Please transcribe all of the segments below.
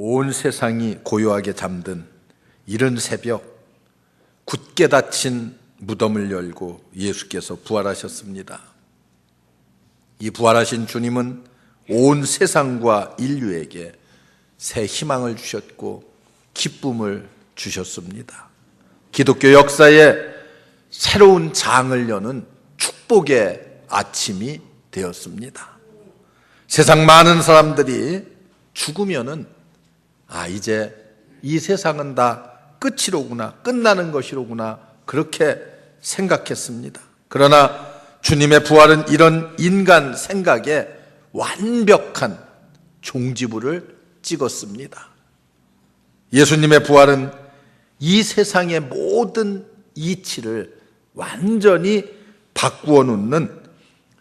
온 세상이 고요하게 잠든 이른 새벽, 굳게 닫힌 무덤을 열고 예수께서 부활하셨습니다. 이 부활하신 주님은 온 세상과 인류에게 새 희망을 주셨고 기쁨을 주셨습니다. 기독교 역사에 새로운 장을 여는 축복의 아침이 되었습니다. 세상 많은 사람들이 죽으면은 이제 이 세상은 다 끝이로구나, 끝나는 것이로구나, 그렇게 생각했습니다. 그러나 주님의 부활은 이런 인간 생각에 완벽한 종지부를 찍었습니다. 예수님의 부활은 이 세상의 모든 이치를 완전히 바꾸어 놓는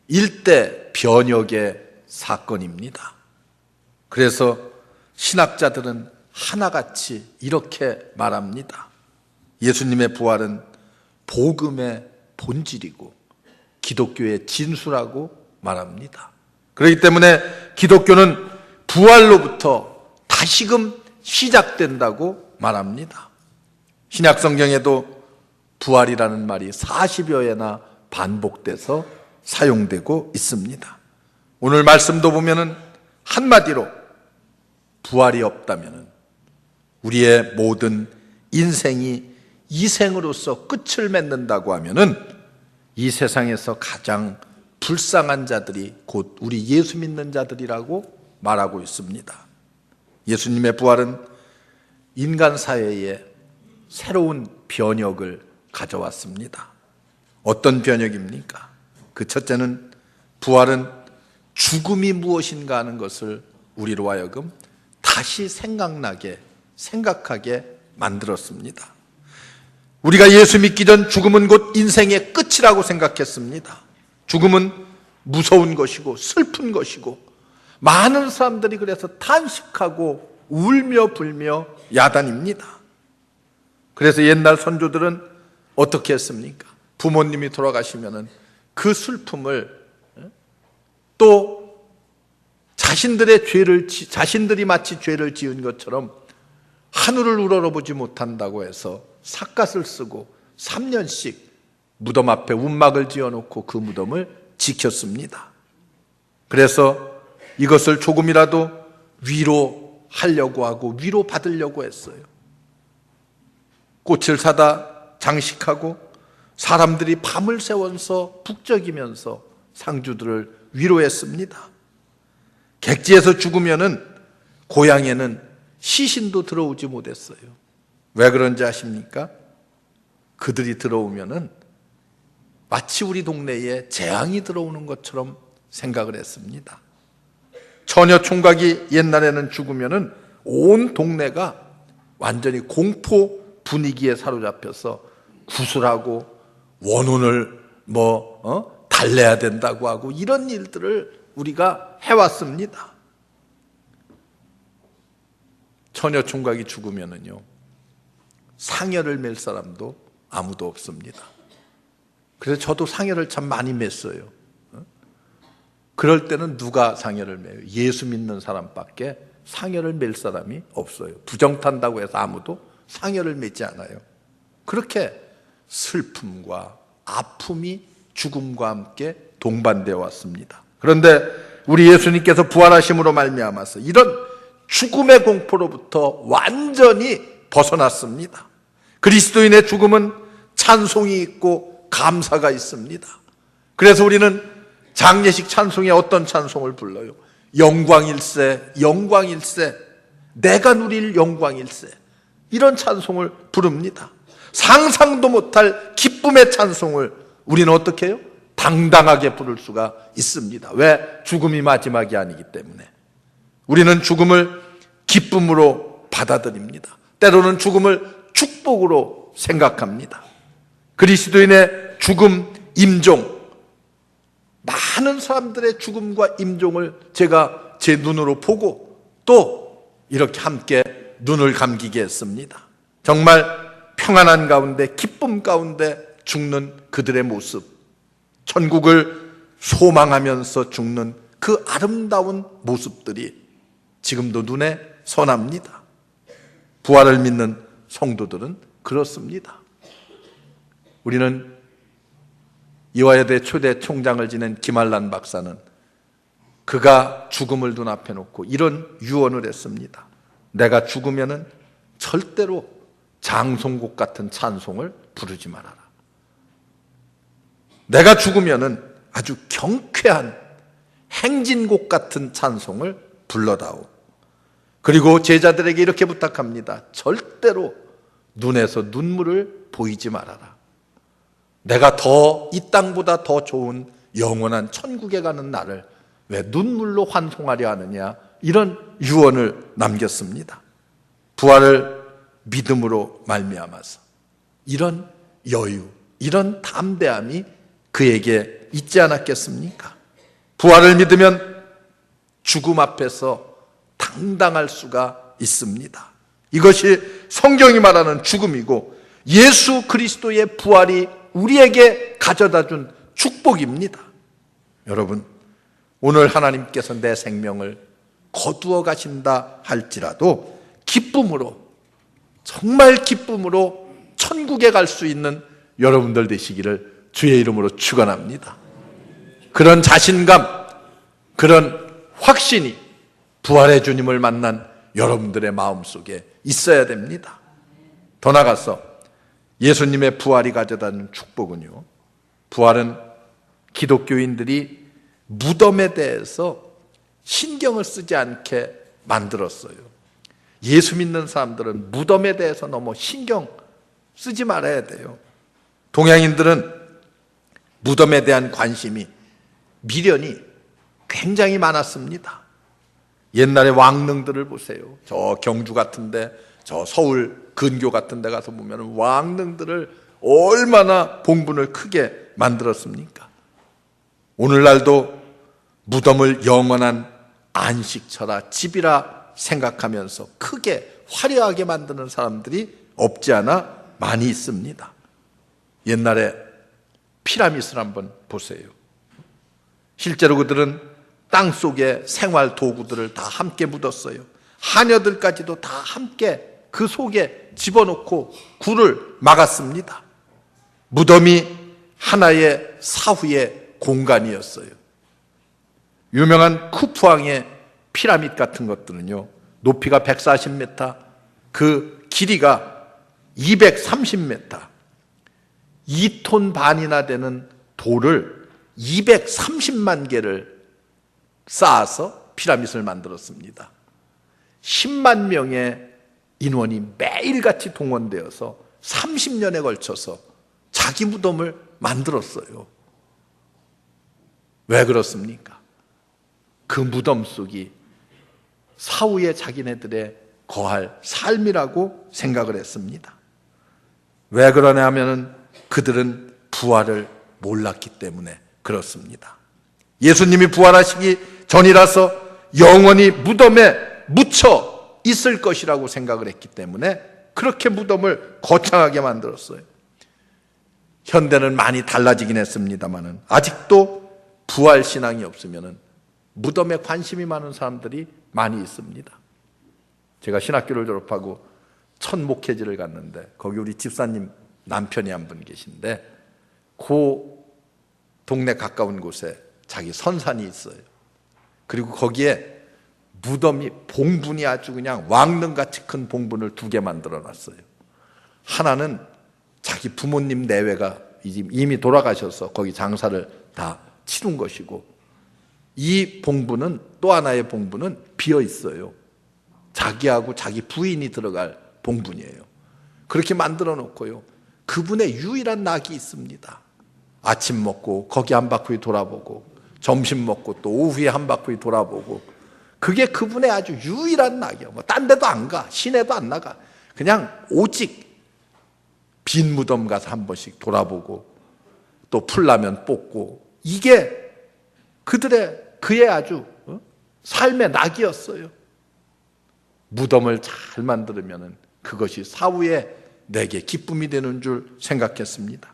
일대 변혁의 사건입니다. 그래서 신학자들은 하나같이 이렇게 말합니다. 예수님의 부활은 복음의 본질이고 기독교의 진수라고 말합니다. 그렇기 때문에 기독교는 부활로부터 다시금 시작된다고 말합니다. 신약 성경에도 부활이라는 말이 40여 회나 반복돼서 사용되고 있습니다. 오늘 말씀도 보면은 한마디로 부활이 없다면은 우리의 모든 인생이 이 생으로서 끝을 맺는다고 하면은 이 세상에서 가장 불쌍한 자들이 곧 우리 예수 믿는 자들이라고 말하고 있습니다. 예수님의 부활은 인간 사회에 새로운 변혁을 가져왔습니다. 어떤 변혁입니까? 그 첫째는 부활은 죽음이 무엇인가 하는 것을 우리로 하여금 다시 생각하게 만들었습니다. 우리가 예수 믿기 전 죽음은 곧 인생의 끝이라고 생각했습니다. 죽음은 무서운 것이고 슬픈 것이고 많은 사람들이 그래서 탄식하고 울며 불며 야단입니다. 그래서 옛날 선조들은 어떻게 했습니까? 부모님이 돌아가시면은 그 슬픔을 또 자신들이 마치 죄를 지은 것처럼 하늘을 우러러보지 못한다고 해서 삿갓을 쓰고 3년씩 무덤 앞에 운막을 지어놓고 그 무덤을 지켰습니다. 그래서 이것을 조금이라도 위로하려고 하고 위로받으려고 했어요. 꽃을 사다 장식하고 사람들이 밤을 새워서 북적이면서 상주들을 위로했습니다. 객지에서 죽으면은 고향에는 시신도 들어오지 못했어요. 왜 그런지 아십니까? 그들이 들어오면은 마치 우리 동네에 재앙이 들어오는 것처럼 생각을 했습니다. 처녀 총각이 옛날에는 죽으면은 온 동네가 완전히 공포 분위기에 사로잡혀서 구슬하고 원혼을 달래야 된다고 하고 이런 일들을 우리가 해왔습니다. 처녀 총각이 죽으면은요, 상여를 맬 사람도 아무도 없습니다. 그래서 저도 상여를 참 많이 맸어요. 그럴 때는 누가 상여를 매요? 예수 믿는 사람밖에 상여를 맬 사람이 없어요. 부정탄다고 해서 아무도 상여를 맺지 않아요. 그렇게 슬픔과 아픔이 죽음과 함께 동반되어 왔습니다. 그런데 우리 예수님께서 부활하심으로 말미암아서 이런 죽음의 공포로부터 완전히 벗어났습니다. 그리스도인의 죽음은 찬송이 있고 감사가 있습니다. 그래서 우리는 장례식 찬송에 어떤 찬송을 불러요? 영광일세, 영광일세, 내가 누릴 영광일세, 이런 찬송을 부릅니다. 상상도 못할 기쁨의 찬송을 우리는 어떻게 해요? 당당하게 부를 수가 있습니다. 왜? 죽음이 마지막이 아니기 때문에. 우리는 죽음을 기쁨으로 받아들입니다. 때로는 죽음을 축복으로 생각합니다. 그리스도인의 죽음, 임종, 많은 사람들의 죽음과 임종을 제가 제 눈으로 보고 또 이렇게 함께 눈을 감기게 했습니다. 정말 평안한 가운데, 기쁨 가운데 죽는 그들의 모습, 천국을 소망하면서 죽는 그 아름다운 모습들이 지금도 눈에 선합니다. 부활을 믿는 성도들은 그렇습니다. 우리는 이화여대 초대 총장을 지낸 김한란 박사는 그가 죽음을 눈앞에 놓고 이런 유언을 했습니다. 내가 죽으면은 절대로 장송곡 같은 찬송을 부르지 말아라. 내가 죽으면은 아주 경쾌한 행진곡 같은 찬송을 불러다오. 그리고 제자들에게 이렇게 부탁합니다. 절대로 눈에서 눈물을 보이지 말아라. 내가 이 땅보다 더 좋은 영원한 천국에 가는 나를 왜 눈물로 환송하려 하느냐, 이런 유언을 남겼습니다. 부활을 믿음으로 말미암아서 이런 여유, 이런 담대함이 그에게 있지 않았겠습니까? 부활을 믿으면 죽음 앞에서 당당할 수가 있습니다. 이것이 성경이 말하는 죽음이고 예수 그리스도의 부활이 우리에게 가져다 준 축복입니다. 여러분, 오늘 하나님께서 내 생명을 거두어 가신다 할지라도 기쁨으로, 정말 기쁨으로 천국에 갈 수 있는 여러분들 되시기를 주의 이름으로 축원합니다. 그런 자신감, 그런 확신이 부활의 주님을 만난 여러분들의 마음속에 있어야 됩니다. 더 나아가서 예수님의 부활이 가져다 준 축복은요, 부활은 기독교인들이 무덤에 대해서 신경을 쓰지 않게 만들었어요. 예수 믿는 사람들은 무덤에 대해서 너무 신경 쓰지 말아야 돼요. 동양인들은 무덤에 대한 관심이, 미련이 굉장히 많았습니다. 옛날에 왕릉들을 보세요. 저 경주 같은데, 저 서울 근교 같은 데 가서 보면 왕릉들을 얼마나 봉분을 크게 만들었습니까? 오늘날도 무덤을 영원한 안식처라, 집이라 생각하면서 크게 화려하게 만드는 사람들이 없지 않아 많이 있습니다. 옛날에 피라미드를 한번 보세요. 실제로 그들은 땅 속에 생활 도구들을 다 함께 묻었어요. 하녀들까지도 다 함께 그 속에 집어넣고 굴을 막았습니다. 무덤이 하나의 사후의 공간이었어요. 유명한 쿠프왕의 피라미드 같은 것들은요, 높이가 140m, 그 길이가 230m, 2톤 반이나 되는 돌을 230만 개를 쌓아서 피라미드를 만들었습니다. 10만 명의 인원이 매일같이 동원되어서 30년에 걸쳐서 자기 무덤을 만들었어요. 왜 그렇습니까? 그 무덤 속이 사후에 자기네들의 거할 삶이라고 생각을 했습니다. 왜 그러냐 하면은 그들은 부활을 몰랐기 때문에 그렇습니다. 예수님이 부활하시기 전이라서 영원히 무덤에 묻혀 있을 것이라고 생각을 했기 때문에 그렇게 무덤을 거창하게 만들었어요. 현대는 많이 달라지긴 했습니다만은 아직도 부활 신앙이 없으면은 무덤에 관심이 많은 사람들이 많이 있습니다. 제가 신학교를 졸업하고 첫 목회지를 갔는데 거기 우리 집사님 남편이 한 분 계신데 그 동네 가까운 곳에 자기 선산이 있어요. 그리고 거기에 무덤이, 봉분이 아주 그냥 왕릉같이 큰 봉분을 2개 만들어 놨어요. 하나는 자기 부모님 내외가 이미 돌아가셔서 거기 장사를 다 치른 것이고, 이 봉분은, 또 하나의 봉분은 비어 있어요. 자기하고 자기 부인이 들어갈 봉분이에요. 그렇게 만들어 놓고요, 그분의 유일한 낙이 있습니다. 아침 먹고 거기 한 바퀴 돌아보고, 점심 먹고 또 오후에 한 바퀴 돌아보고, 그게 그분의 아주 유일한 낙이에요. 뭐 딴 데도 안 가, 시내도 안 나가. 그냥 오직 빈 무덤 가서 한 번씩 돌아보고 또 풀라면 뽑고, 이게 그의 아주 삶의 낙이었어요. 무덤을 잘 만들면 그것이 사후에 내게 기쁨이 되는 줄 생각했습니다.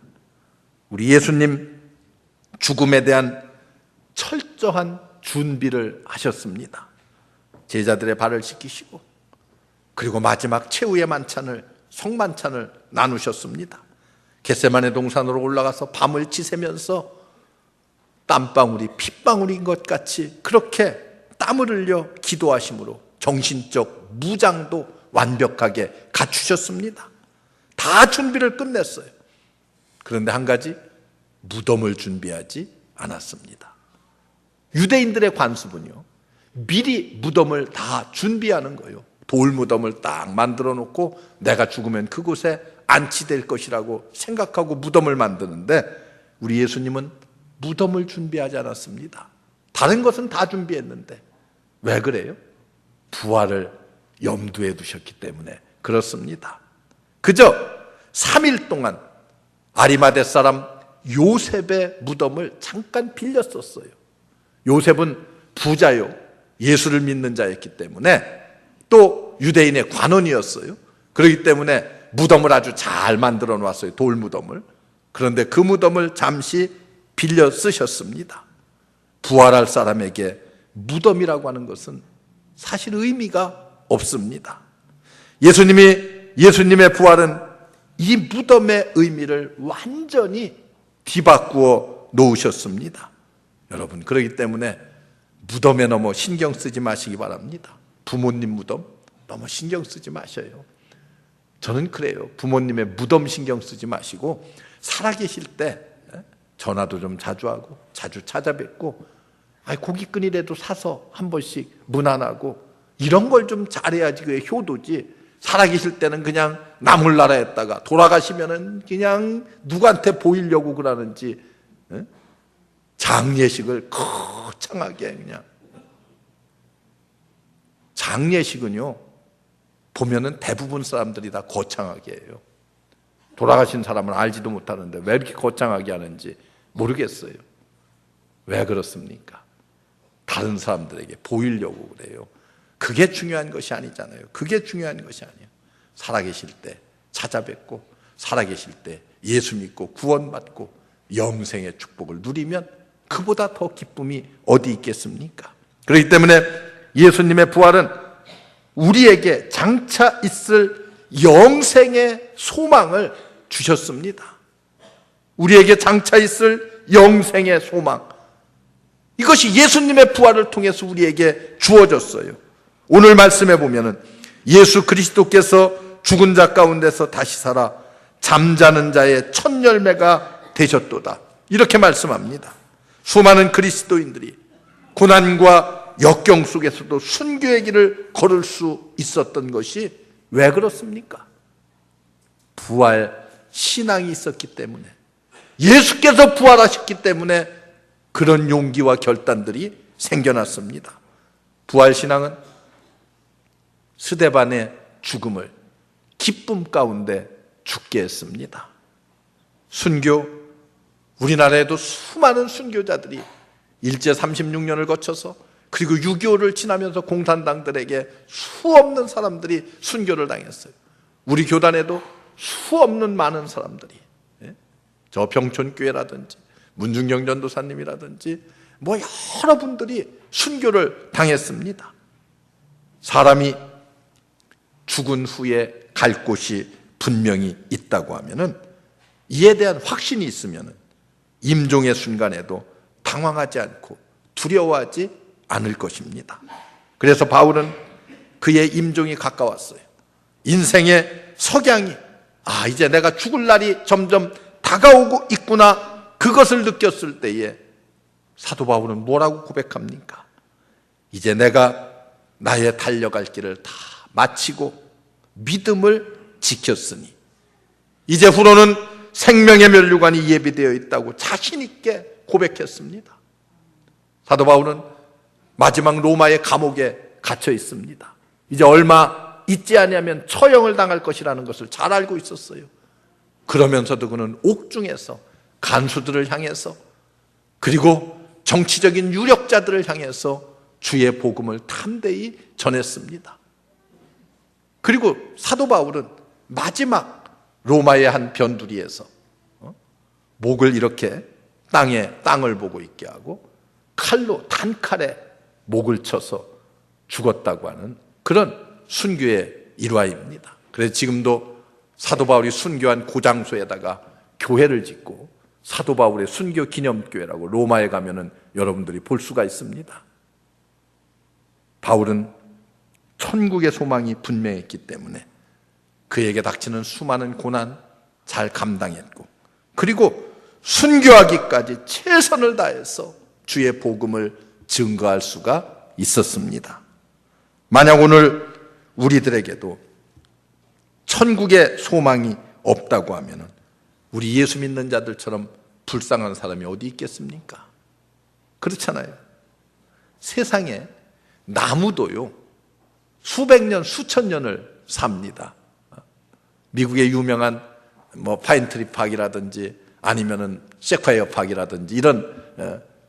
우리 예수님 죽음에 대한 철저한 준비를 하셨습니다. 제자들의 발을 씻기시고 그리고 마지막 최후의 만찬을, 성만찬을 나누셨습니다. 겟세마네 동산으로 올라가서 밤을 지새면서 땀방울이 핏방울인 것 같이 그렇게 땀을 흘려 기도하심으로 정신적 무장도 완벽하게 갖추셨습니다. 다 준비를 끝냈어요. 그런데 한 가지, 무덤을 준비하지 않았습니다. 유대인들의 관습은요, 미리 무덤을 다 준비하는 거예요. 돌무덤을 딱 만들어 놓고 내가 죽으면 그곳에 안치될 것이라고 생각하고 무덤을 만드는데, 우리 예수님은 무덤을 준비하지 않았습니다. 다른 것은 다 준비했는데 왜 그래요? 부활을 염두에 두셨기 때문에 그렇습니다. 그저 3일 동안 아리마대 사람 요셉의 무덤을 잠깐 빌렸었어요. 요셉은 부자요, 예수를 믿는 자였기 때문에, 또 유대인의 관원이었어요. 그렇기 때문에 무덤을 아주 잘 만들어 놨어요, 돌무덤을. 그런데 그 무덤을 잠시 빌려 쓰셨습니다. 부활할 사람에게 무덤이라고 하는 것은 사실 의미가 없습니다. 예수님의 부활은 이 무덤의 의미를 완전히 뒤바꾸어 놓으셨습니다. 여러분, 그렇기 때문에 무덤에 너무 신경 쓰지 마시기 바랍니다. 부모님 무덤 너무 신경 쓰지 마셔요. 저는 그래요. 부모님의 무덤 신경 쓰지 마시고 살아계실 때 전화도 좀 자주 하고 자주 찾아뵙고, 고깃근이라도 사서 한 번씩 문안하고, 이런 걸 좀 잘해야지 그게 효도지. 살아계실 때는 그냥 나몰라라 했다가 돌아가시면은 그냥 누구한테 보이려고 그러는지 장례식을 거창하게 그냥. 장례식은요, 보면은 대부분 사람들이 다 거창하게 해요. 돌아가신 사람은 알지도 못하는데 왜 이렇게 거창하게 하는지 모르겠어요. 왜 그렇습니까? 다른 사람들에게 보이려고 그래요. 그게 중요한 것이 아니잖아요. 그게 중요한 것이 아니에요. 살아계실 때 찾아뵙고, 살아계실 때 예수 믿고 구원받고 영생의 축복을 누리면 그보다 더 기쁨이 어디 있겠습니까? 그렇기 때문에 예수님의 부활은 우리에게 장차 있을 영생의 소망을 주셨습니다. 우리에게 장차 있을 영생의 소망, 이것이 예수님의 부활을 통해서 우리에게 주어졌어요. 오늘 말씀해 보면은 예수 그리스도께서 죽은 자 가운데서 다시 살아 잠자는 자의 첫 열매가 되셨도다, 이렇게 말씀합니다. 수많은 그리스도인들이 고난과 역경 속에서도 순교의 길을 걸을 수 있었던 것이 왜 그렇습니까? 부활 신앙이 있었기 때문에, 예수께서 부활하셨기 때문에 그런 용기와 결단들이 생겨났습니다. 부활 신앙은 스데반의 죽음을 기쁨 가운데 죽게 했습니다. 순교, 우리나라에도 수많은 순교자들이 일제 36년을 거쳐서, 그리고 6.25를 지나면서 공산당들에게 수없는 사람들이 순교를 당했어요. 우리 교단에도 수없는 많은 사람들이, 저 병촌교회라든지 문중경 전도사님이라든지 여러분들이 순교를 당했습니다. 사람이 죽은 후에 갈 곳이 분명히 있다고 하면은, 이에 대한 확신이 있으면은 임종의 순간에도 당황하지 않고 두려워하지 않을 것입니다. 그래서 바울은 그의 임종이 가까웠어요. 인생의 석양이, 이제 내가 죽을 날이 점점 다가오고 있구나, 그것을 느꼈을 때에 사도 바울은 뭐라고 고백합니까? 이제 내가 나의 달려갈 길을 다 마치고 믿음을 지켰으니 이제 후로는 생명의 면류관이 예비되어 있다고 자신 있게 고백했습니다. 사도 바울은 마지막 로마의 감옥에 갇혀 있습니다. 이제 얼마 있지 않으면 처형을 당할 것이라는 것을 잘 알고 있었어요. 그러면서도 그는 옥중에서 간수들을 향해서, 그리고 정치적인 유력자들을 향해서 주의 복음을 담대히 전했습니다. 그리고 사도 바울은 마지막 로마의 한 변두리에서 목을 이렇게 땅을 보고 있게 하고 단칼에 목을 쳐서 죽었다고 하는 그런 순교의 일화입니다. 그래서 지금도 사도 바울이 순교한 고장소에다가 교회를 짓고 사도 바울의 순교 기념교회라고 로마에 가면은 여러분들이 볼 수가 있습니다. 바울은 천국의 소망이 분명했기 때문에 그에게 닥치는 수많은 고난 잘 감당했고, 그리고 순교하기까지 최선을 다해서 주의 복음을 증거할 수가 있었습니다. 만약 오늘 우리들에게도 천국의 소망이 없다고 하면 우리 예수 믿는 자들처럼 불쌍한 사람이 어디 있겠습니까? 그렇잖아요. 세상에 나무도요 수백 년, 수천 년을 삽니다. 미국의 유명한 파인트리 파크라든지 아니면은 세콰이어 파크라든지 이런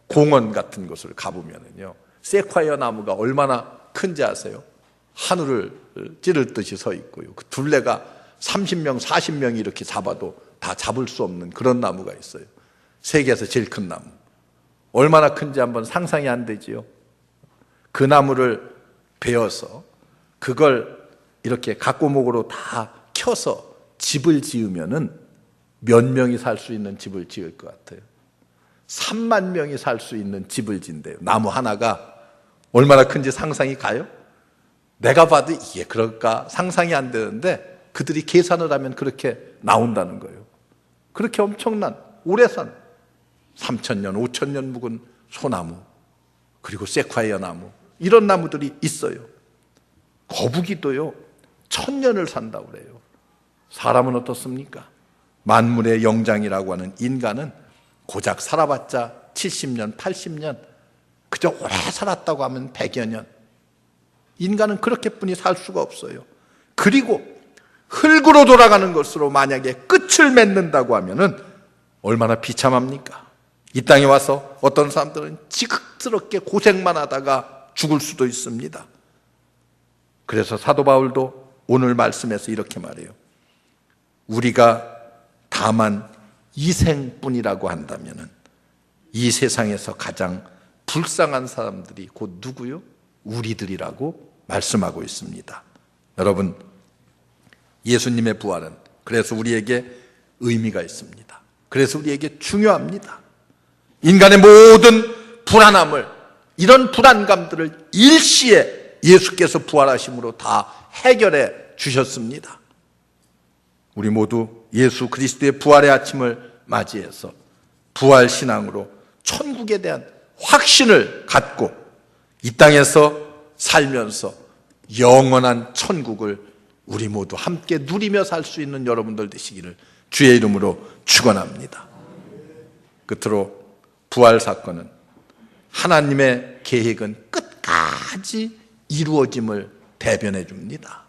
공원 같은 곳을 가보면은요, 세콰이어 나무가 얼마나 큰지 아세요? 하늘을 찌를 듯이 서 있고요. 그 둘레가 30명, 40명이 이렇게 잡아도 다 잡을 수 없는 그런 나무가 있어요. 세계에서 제일 큰 나무. 얼마나 큰지 한번 상상이 안 되지요. 그 나무를 베어서 그걸 이렇게 각고목으로 다 켜서 집을 지으면은 몇 명이 살 수 있는 집을 지을 것 같아요? 3만 명이 살 수 있는 집을 진대요. 나무 하나가 얼마나 큰지 상상이 가요? 내가 봐도 이게 그럴까 상상이 안 되는데 그들이 계산을 하면 그렇게 나온다는 거예요. 그렇게 엄청난 오래 산 3,000년, 5,000년 묵은 소나무, 그리고 세콰이어 나무, 이런 나무들이 있어요. 거북이도요 1,000년을 산다고 그래요. 사람은 어떻습니까? 만물의 영장이라고 하는 인간은 고작 살아봤자 70년, 80년, 그저 오래 살았다고 하면 100여 년. 인간은 그렇게뿐이 살 수가 없어요. 그리고 흙으로 돌아가는 것으로 만약에 끝을 맺는다고 하면은 얼마나 비참합니까? 이 땅에 와서 어떤 사람들은 지극스럽게 고생만 하다가 죽을 수도 있습니다. 그래서 사도 바울도 오늘 말씀에서 이렇게 말해요. 우리가 다만 이생뿐이라고 한다면은 이 세상에서 가장 불쌍한 사람들이 곧 누구요? 우리들이라고 말씀하고 있습니다. 여러분, 예수님의 부활은 그래서 우리에게 의미가 있습니다. 그래서 우리에게 중요합니다. 인간의 모든 불안함을, 이런 불안감들을 일시에 예수께서 부활하심으로 다 해결해 주셨습니다. 우리 모두 예수 그리스도의 부활의 아침을 맞이해서 부활신앙으로 천국에 대한 확신을 갖고 이 땅에서 살면서 영원한 천국을 우리 모두 함께 누리며 살 수 있는 여러분들 되시기를 주의 이름으로 축원합니다. 끝으로 부활 사건은 하나님의 계획은 끝까지 이루어짐을 대변해 줍니다.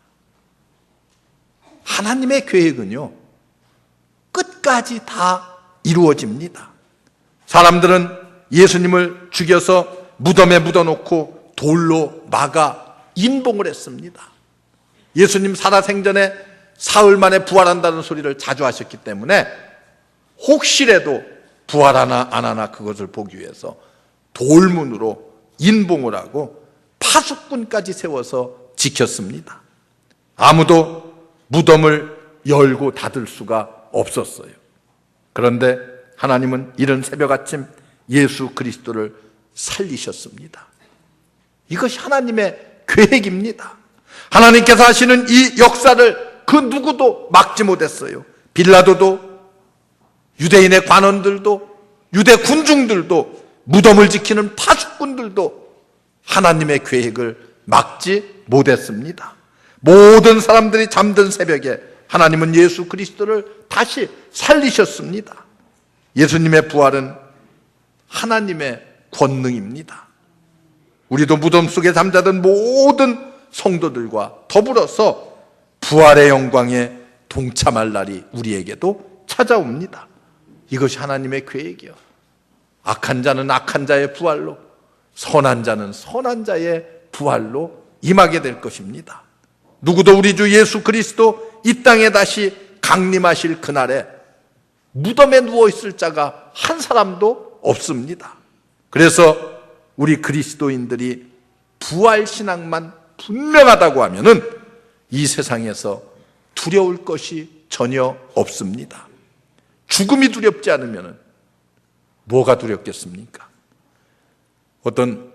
하나님의 계획은요 끝까지 다 이루어집니다. 사람들은 예수님을 죽여서 무덤에 묻어놓고 돌로 막아 인봉을 했습니다. 예수님 살아생전에 사흘 만에 부활한다는 소리를 자주 하셨기 때문에 혹시라도 부활하나 안 하나 그것을 보기 위해서 돌문으로 인봉을 하고 파수꾼까지 세워서 지켰습니다. 아무도 무덤을 열고 닫을 수가 없었어요. 그런데 하나님은 이른 새벽 아침 예수 그리스도를 살리셨습니다. 이것이 하나님의 계획입니다. 하나님께서 하시는 이 역사를 그 누구도 막지 못했어요. 빌라도도, 유대인의 관원들도, 유대 군중들도, 무덤을 지키는 파수꾼들도 하나님의 계획을 막지 못했습니다. 모든 사람들이 잠든 새벽에 하나님은 예수 그리스도를 다시 살리셨습니다. 예수님의 부활은 하나님의 권능입니다. 우리도 무덤 속에 잠자던 모든 성도들과 더불어서 부활의 영광에 동참할 날이 우리에게도 찾아옵니다. 이것이 하나님의 계획이요. 악한 자는 악한 자의 부활로, 선한 자는 선한 자의 부활로 임하게 될 것입니다. 누구도 우리 주 예수 그리스도 이 땅에 다시 강림하실 그날에 무덤에 누워있을 자가 한 사람도 없습니다. 그래서 우리 그리스도인들이 부활신앙만 분명하다고 하면은 이 세상에서 두려울 것이 전혀 없습니다. 죽음이 두렵지 않으면 뭐가 두렵겠습니까? 어떤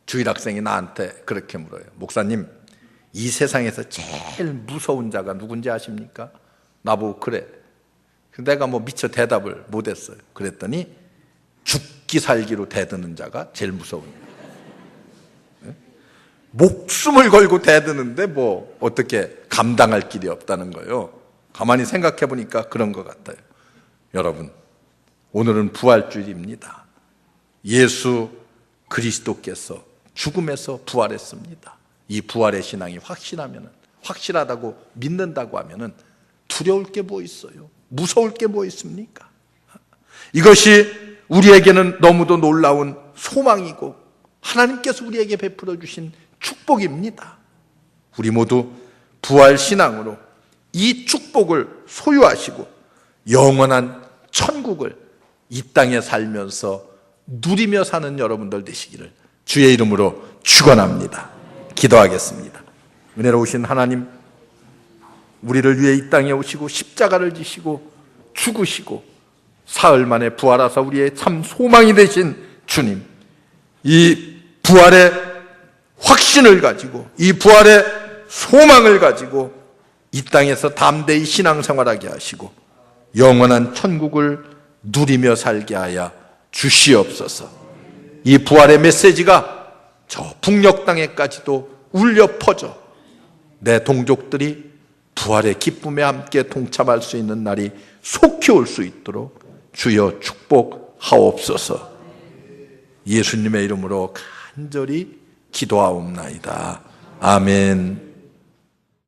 주일학생이 나한테 그렇게 물어요. 목사님, 이 세상에서 제일 무서운 자가 누군지 아십니까? 나보고 그래. 내가 미처 대답을 못했어요. 그랬더니 죽기 살기로 대드는 자가 제일 무서운 거예요. 목숨을 걸고 대드는데 어떻게 감당할 길이 없다는 거예요. 가만히 생각해 보니까 그런 것 같아요. 여러분, 오늘은 부활주일입니다. 예수 그리스도께서 죽음에서 부활했습니다. 이 부활의 신앙이 확실하다고 믿는다고 하면은 두려울 게 뭐 있어요? 무서울 게 뭐 있습니까? 이것이 우리에게는 너무도 놀라운 소망이고 하나님께서 우리에게 베풀어 주신 축복입니다. 우리 모두 부활 신앙으로 이 축복을 소유하시고 영원한 천국을 이 땅에 살면서 누리며 사는 여러분들 되시기를 주의 이름으로 축원합니다. 기도하겠습니다. 은혜로우신 하나님, 우리를 위해 이 땅에 오시고 십자가를 지시고 죽으시고 사흘 만에 부활하사 우리의 참 소망이 되신 주님, 이 부활의 확신을 가지고 이 부활의 소망을 가지고 이 땅에서 담대히 신앙생활하게 하시고 영원한 천국을 누리며 살게 하여 주시옵소서. 이 부활의 메시지가 저 북녘 땅에까지도 울려 퍼져 내 동족들이 부활의 기쁨에 함께 동참할 수 있는 날이 속히 올 수 있도록 주여 축복하옵소서. 예수님의 이름으로 간절히 기도하옵나이다. 아멘.